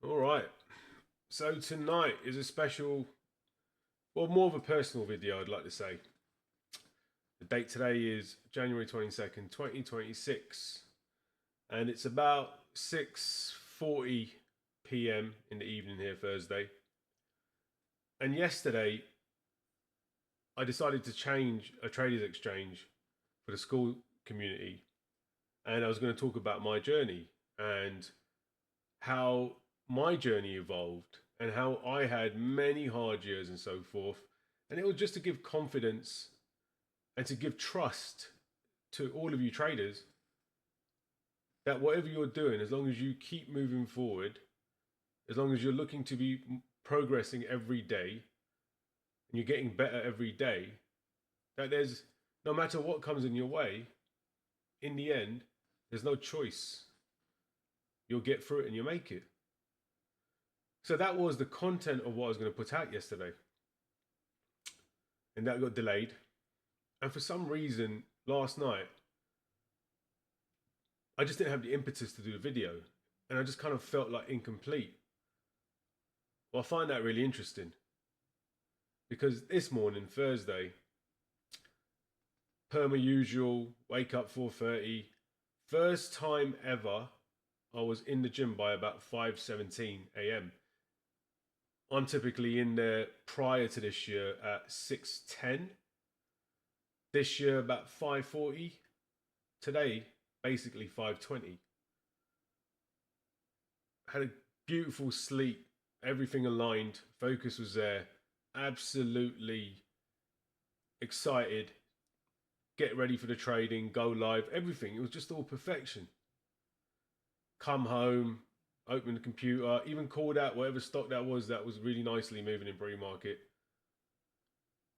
All right. So tonight is a special, well, more of a personal video, I'd like to say. The date today is January 22nd, 2026, and it's about 6:40 p.m. in the evening here, Thursday. And yesterday, I decided to change a traders exchange for the school community, and I was going to talk about my journey and how my journey evolved and how I had many hard years and so forth. And it was just to give confidence and to give trust to all of you traders that whatever you're doing, as long as you keep moving forward, as long as you're looking to be progressing every day and you're getting better every day, that there's no matter what comes in your way, in the end, there's no choice. You'll get through it and you'll make it. So that was the content of what I was going to put out yesterday. And that got delayed. And for some reason, last night, I just didn't have the impetus to do the video. And I just kind of felt like incomplete. Well, I find that really interesting. Because this morning, Thursday, per my usual, wake up 4:30. First time ever, I was in the gym by about 5:17 a.m. I'm typically in there prior to this year at 6:10. This year about 5:40. Today, basically 5:20. Had a beautiful sleep, everything aligned, focus was there, absolutely excited, get ready for the trading, go live, everything. It was just all perfection. Come home, open the computer, even called out whatever stock that was really nicely moving in pre-market.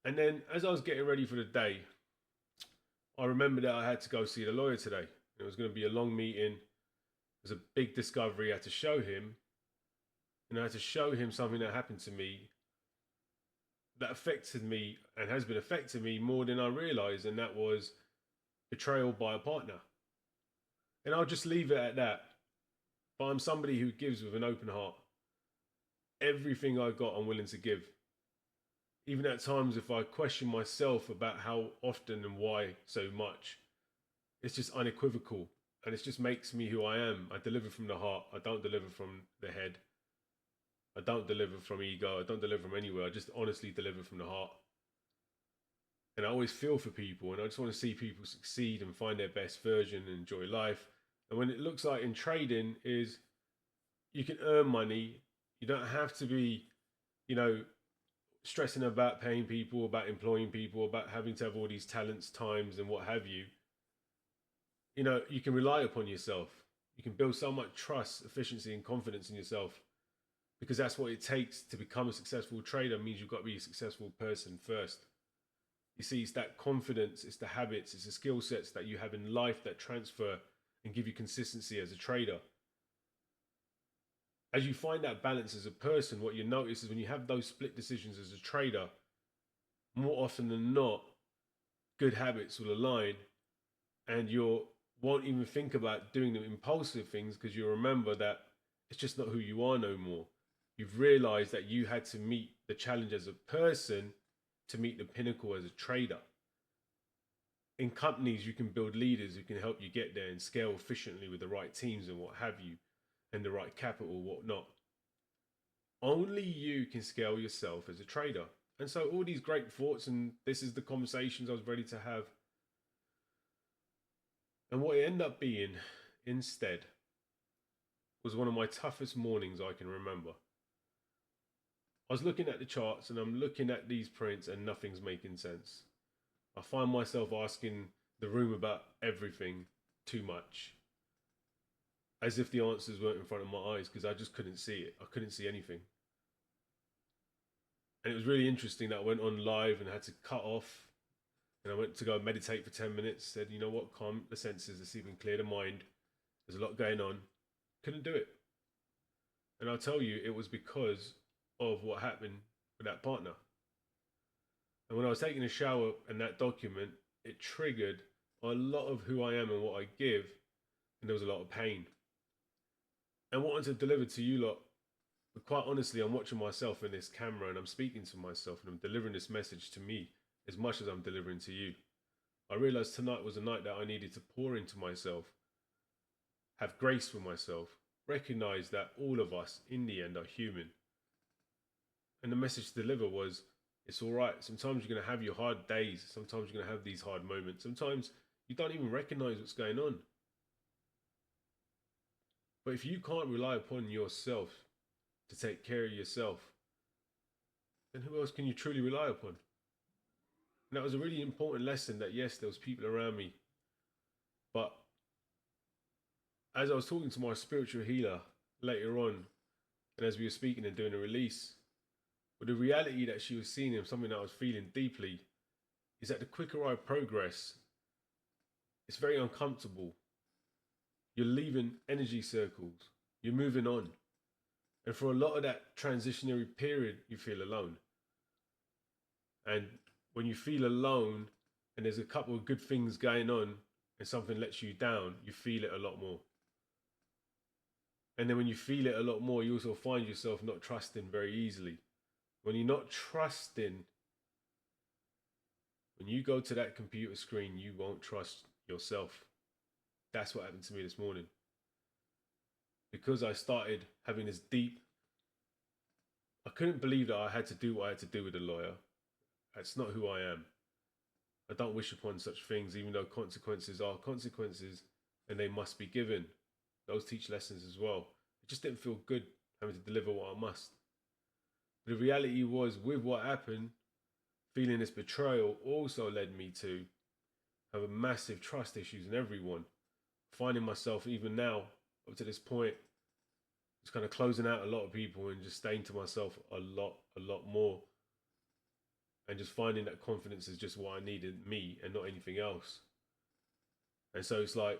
And then as I was getting ready for the day, I remembered that I had to go see the lawyer today. It was going to be a long meeting. It was a big discovery I had to show him. And I had to show him something that happened to me that affected me and has been affecting me more than I realized. And that was betrayal by a partner. And I'll just leave it at that. But I'm somebody who gives with an open heart. Everything I got, I'm willing to give. Even at times, if I question myself about how often and why so much, it's just unequivocal. And it just makes me who I am. I deliver from the heart. I don't deliver from the head. I don't deliver from ego. I don't deliver from anywhere. I just honestly deliver from the heart. And I always feel for people, and I just want to see people succeed and find their best version and enjoy life. And when it looks like in trading is you can earn money, you don't have to be, you know, stressing about paying people, about employing people, about having to have all these talents, times, and what have you. You know, you can rely upon yourself. You can build so much trust, efficiency, and confidence in yourself because that's what it takes to become a successful trader. It means you've got to be a successful person first. You see, it's that confidence, it's the habits, it's the skill sets that you have in life that transfer and give you consistency as a trader. As you find that balance as a person, what you notice is when you have those split decisions as a trader, more often than not, good habits will align and you won't even think about doing the impulsive things because you remember that it's just not who you are no more. You've realized that you had to meet the challenge as a person to meet the pinnacle as a trader. In companies, you can build leaders who can help you get there and scale efficiently with the right teams and what have you, and the right capital, whatnot. Only you can scale yourself as a trader. And so, all these great thoughts, and this is the conversations I was ready to have. And what it ended up being instead was one of my toughest mornings I can remember. I was looking at the charts and I'm looking at these prints and nothing's making sense. I find myself asking the room about everything too much, as if the answers weren't in front of my eyes because I just couldn't see it. I couldn't see anything. And it was really interesting that I went on live and had to cut off. And I went to go meditate for 10 minutes. Said, you know what, calm the senses, let's even clear the mind. There's a lot going on. Couldn't do it. And I'll tell you, it was because of what happened with that partner. And when I was taking a shower and that document, it triggered a lot of who I am and what I give. And there was a lot of pain. And wanting to deliver to you lot But quite honestly, I'm watching myself in this camera and I'm speaking to myself and I'm delivering this message to me as much as I'm delivering to you. I realized tonight was a night that I needed to pour into myself, have grace for myself, recognize that all of us in the end are human. And the message to deliver was, it's all right. Sometimes you're going to have your hard days. Sometimes you're going to have these hard moments. Sometimes you don't even recognize what's going on. But if you can't rely upon yourself to take care of yourself, then who else can you truly rely upon? And that was a really important lesson that, yes, there was people around me. But as I was talking to my spiritual healer later on, and as we were speaking and doing a release, but the reality that she was seeing, and something that I was feeling deeply, is that the quicker I progress, it's very uncomfortable. You're leaving energy circles. You're moving on. And for a lot of that transitionary period, you feel alone. And when you feel alone and there's a couple of good things going on and something lets you down, you feel it a lot more. And then when you feel it a lot more, you also find yourself not trusting very easily. When you're not trusting, when you go to that computer screen, you won't trust yourself. That's what happened to me this morning. Because I started having this deep, I couldn't believe that I had to do what I had to do with a lawyer. That's not who I am. I don't wish upon such things, even though consequences are consequences and they must be given. Those teach lessons as well. It just didn't feel good having to deliver what I must. But the reality was, with what happened, feeling this betrayal also led me to have a massive trust issues in everyone. Finding myself even now, up to this point, just kind of closing out a lot of people and just staying to myself a lot more. And just finding that confidence is just what I needed, me, and not anything else. And so it's like,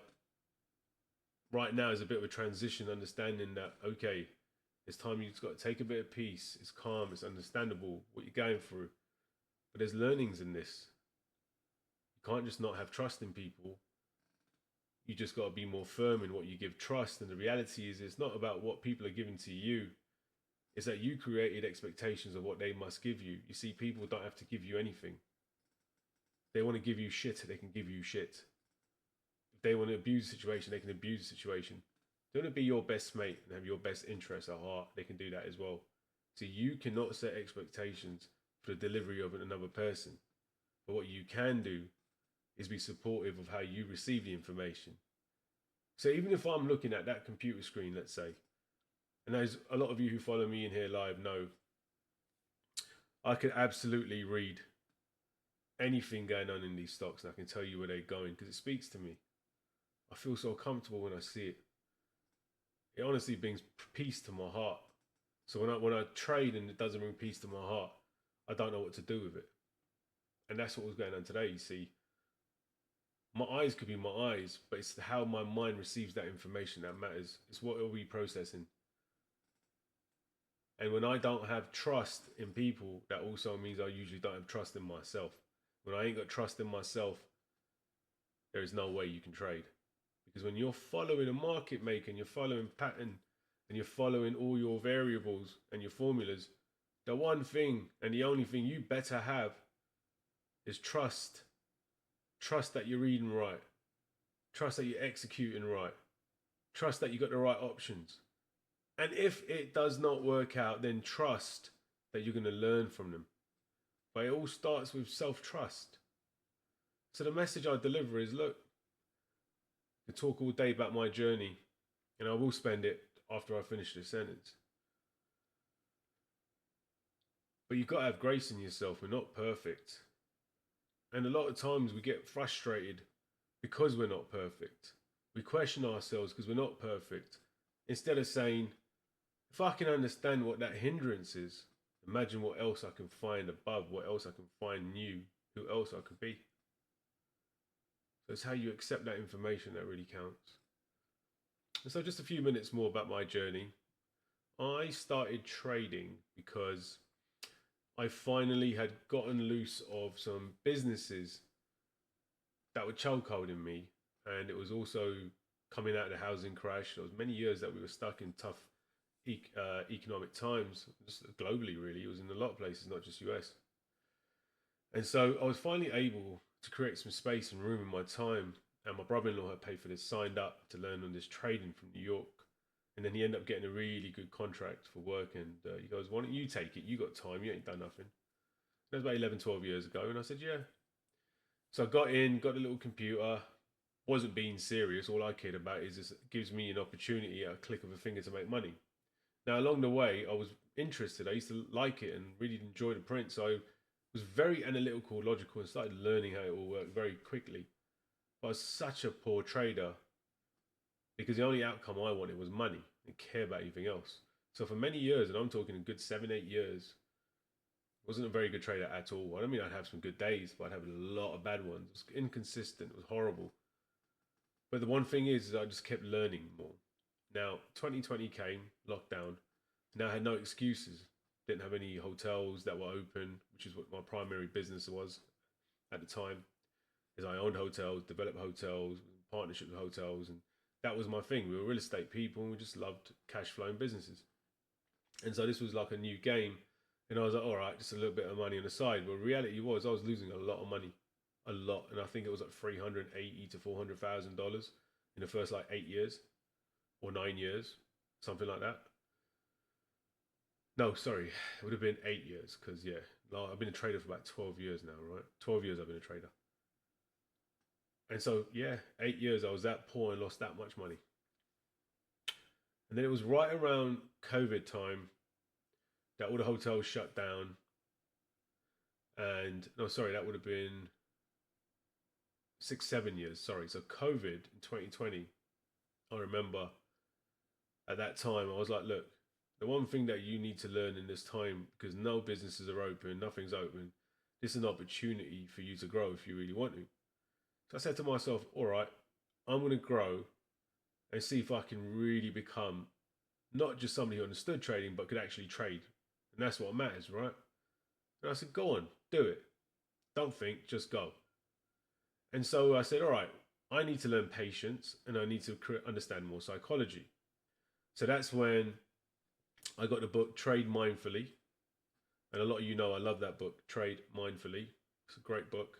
right now is a bit of a transition, understanding that, okay, it's time you've got to take a bit of peace. It's calm, it's understandable what you're going through. But there's learnings in this. You can't just not have trust in people. You just got to be more firm in what you give trust. And the reality is, it's not about what people are giving to you. It's that you created expectations of what they must give you. You see, people don't have to give you anything. They want to give you shit, they can give you shit. If they want to abuse the situation, they can abuse the situation. They want to be your best mate and have your best interests at heart, they can do that as well. So you cannot set expectations for the delivery of another person. But what you can do is be supportive of how you receive the information. So even if I'm looking at that computer screen, let's say, and as a lot of you who follow me in here live know, I can absolutely read anything going on in these stocks and I can tell you where they're going because it speaks to me. I feel so comfortable when I see it. It honestly brings peace to my heart. So when I trade and it doesn't bring peace to my heart, I don't know what to do with it. And that's what was going on today, you see. My eyes could be my eyes, but it's how my mind receives that information that matters. It's what are we processing. And when I don't have trust in people, that also means I usually don't have trust in myself. When I ain't got trust in myself, there is no way you can trade. Because when you're following a market maker and you're following pattern and you're following all your variables and your formulas, the one thing and the only thing you better have is trust. Trust that you're reading right. Trust that you're executing right. Trust that you got the right options. And if it does not work out, then trust that you're going to learn from them. But it all starts with self-trust. So the message I deliver is, look, I talk all day about my journey, and I will spend it after I finish this sentence. But you've got to have grace in yourself. We're not perfect. And a lot of times we get frustrated because we're not perfect. We question ourselves because we're not perfect. Instead of saying, if I can understand what that hindrance is, imagine what else I can find above, what else I can find new, who else I could be. So it's how you accept that information that really counts. And so just a few minutes more about my journey. I started trading because I finally had gotten loose of some businesses that were chokeholding me. And it was also coming out of the housing crash. There was many years that we were stuck in tough Economic Times, just globally, really. It was in a lot of places, not just US. And so I was finally able to create some space and room in my time. And my brother in law had paid for this, signed up to learn on this trading from New York. And then he ended up getting a really good contract for work. And he goes, "Why don't you take it? You got time, you ain't done nothing." That was about 11, 12 years ago. And I said, "Yeah." So I got in, got a little computer, wasn't being serious. All I cared about is this gives me an opportunity at a click of a finger to make money. Now, along the way, I was interested. I used to like it and really enjoy the print. So I was very analytical, logical, and started learning how it all worked very quickly. But I was such a poor trader because the only outcome I wanted was money and care about anything else. So for many years, and I'm talking a good 7, 8 years, wasn't a very good trader at all. I don't mean I'd have some good days, but I'd have a lot of bad ones. It was inconsistent. It was horrible. But the one thing is I just kept learning more. Now, 2020 came, lockdown. Now I had no excuses. Didn't have any hotels that were open, which is what my primary business was at the time. Is I owned hotels, developed hotels, partnerships with hotels, and that was my thing. We were real estate people, and we just loved cash flowing businesses. And so this was like a new game, and I was like, all right, just a little bit of money on the side. But reality was, I was losing a lot of money, a lot, and I think it was like $380,000 to $400,000 in the first like 8 years or 9 years, something like that. No, sorry, it would have been 8 years because yeah, I've been a trader for about 12 years now, right? 12 years I've been a trader, and so yeah, 8 years I was that poor and lost that much money. And then it was right around COVID time that all the hotels shut down, and no, sorry, that would have been 6, 7 years. Sorry, so COVID in 2020, I remember at that time, I was like, look, the one thing that you need to learn in this time, because no businesses are open, nothing's open, this is an opportunity for you to grow if you really want to. So I said to myself, all right, I'm going to grow and see if I can really become not just somebody who understood trading, but could actually trade. And that's what matters, right? And I said, go on, do it. Don't think, just go. And so I said, all right, I need to learn patience and I need to understand more psychology. So that's when I got the book Trade Mindfully. And a lot of you know I love that book, Trade Mindfully. It's a great book.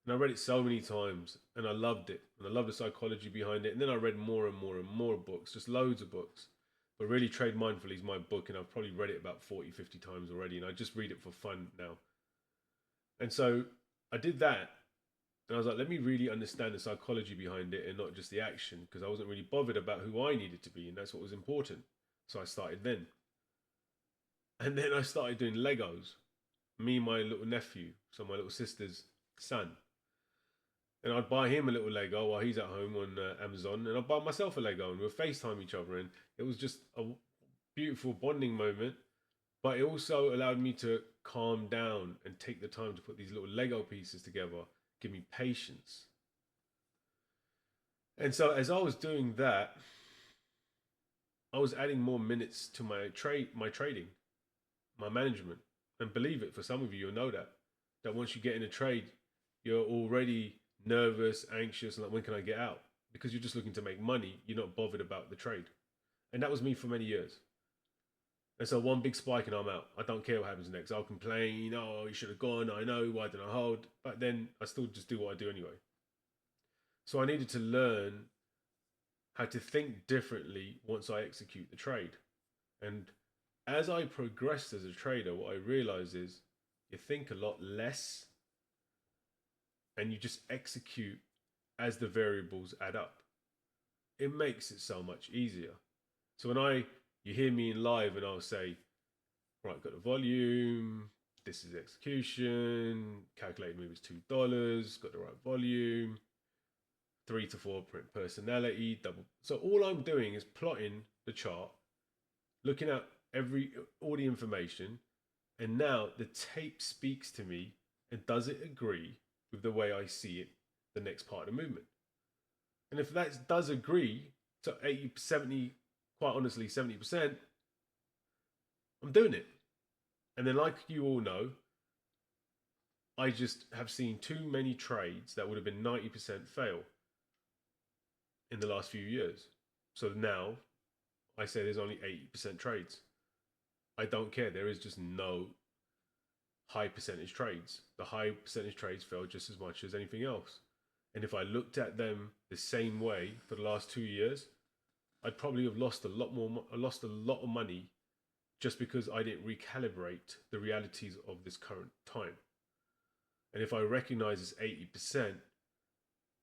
And I read it so many times and I loved it. And I love the psychology behind it. And then I read more and more and more books, just loads of books. But really, Trade Mindfully is my book. And I've probably read it about 40, 50 times already. And I just read it for fun now. And so I did that. And I was like, let me really understand the psychology behind it and not just the action. Because I wasn't really bothered about who I needed to be. And that's what was important. So I started then. And then I started doing Legos. Me and my little nephew, so my little sister's son. And I'd buy him a little Lego while he's at home on Amazon, and I'd buy myself a Lego, and we'd FaceTime each other, and it was just a beautiful bonding moment. But it also allowed me to calm down and take the time to put these little Lego pieces together, give me patience. And so as I was doing that, I was adding more minutes to my trading, my management. And believe it, for some of you, you'll know that once you get in a trade, you're already nervous, anxious, and like, when can I get out? Because you're just looking to make money. You're not bothered about the trade. And that was me for many years. And so one big spike and I'm out. I don't care what happens next. I'll complain, oh, you should have gone. I know, why didn't I hold? But then I still just do what I do anyway. So I needed to learn how to think differently once I execute the trade. And as I progressed as a trader, what I realized is you think a lot less and you just execute as the variables add up. It makes it so much easier. So when you hear me in live and I'll say, right, got the volume, this is execution, calculated move is $2, got the right volume, 3 to 4 print personality, double. So all I'm doing is plotting the chart, looking at all the information, and now the tape speaks to me and does it agree with the way I see it, the next part of the movement. And if that does agree to 80, 70, quite honestly, 70%, I'm doing it. And then, like you all know, I just have seen too many trades that would have been 90% fail in the last few years. So now I say there's only 80% trades. I don't care. There is just no high percentage trades. The high percentage trades fail just as much as anything else. And if I looked at them the same way for the last 2 years, I'd probably have lost a lot more. I lost a lot of money just because I didn't recalibrate the realities of this current time. And if I recognize it's 80%,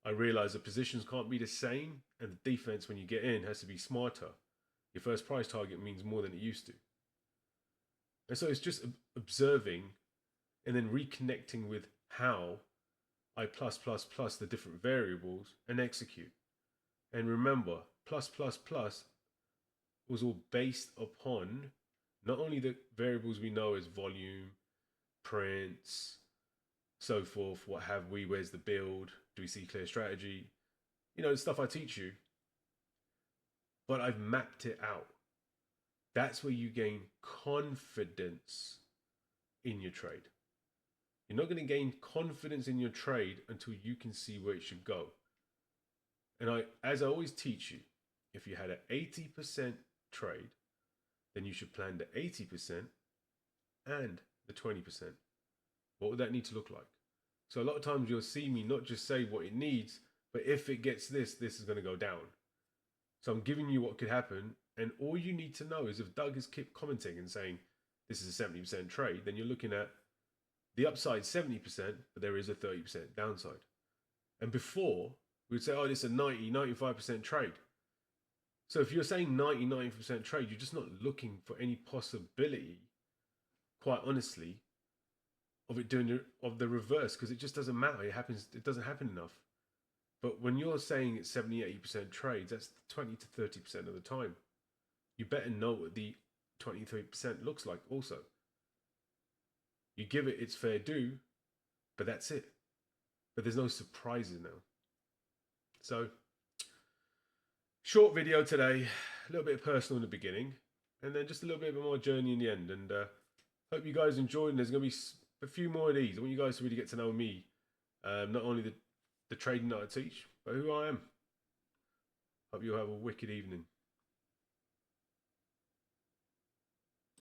I realize the positions can't be the same, and the defense when you get in has to be smarter. Your first price target means more than it used to. And so it's just observing and then reconnecting with how I plus the different variables and execute. And remember, plus was all based upon not only the variables we know as volume, prints, so forth, what have we, where's the build, do we see clear strategy, the stuff I teach you, but I've mapped it out. That's where you gain confidence in your trade. You're not going to gain confidence in your trade until you can see where it should go. And as I always teach you, if you had an 80% trade, then you should plan the 80% and the 20%. What would that need to look like? So a lot of times you'll see me not just say what it needs, but if it gets this is going to go down. So I'm giving you what could happen. And all you need to know is if Doug is keep commenting and saying this is a 70% trade, then you're looking at the upside 70%, but there is a 30% downside. And before, we would say, oh, this is a 95% trade. So if you're saying 90% trade, you're just not looking for any possibility, quite honestly, of it doing the reverse, because it just doesn't matter. It doesn't happen enough. But when you're saying it's 70-80% trades, that's 20 to 30% of the time. You better know what the 23% looks like also. You give it its fair due, but that's it. But there's no surprises now. So, short video today, a little bit personal in the beginning, and then just a little bit more journey in the end. And hope you guys enjoyed, and there's going to be a few more of these. I want you guys to really get to know me, not only the trading that I teach, but who I am. Hope you have a wicked evening.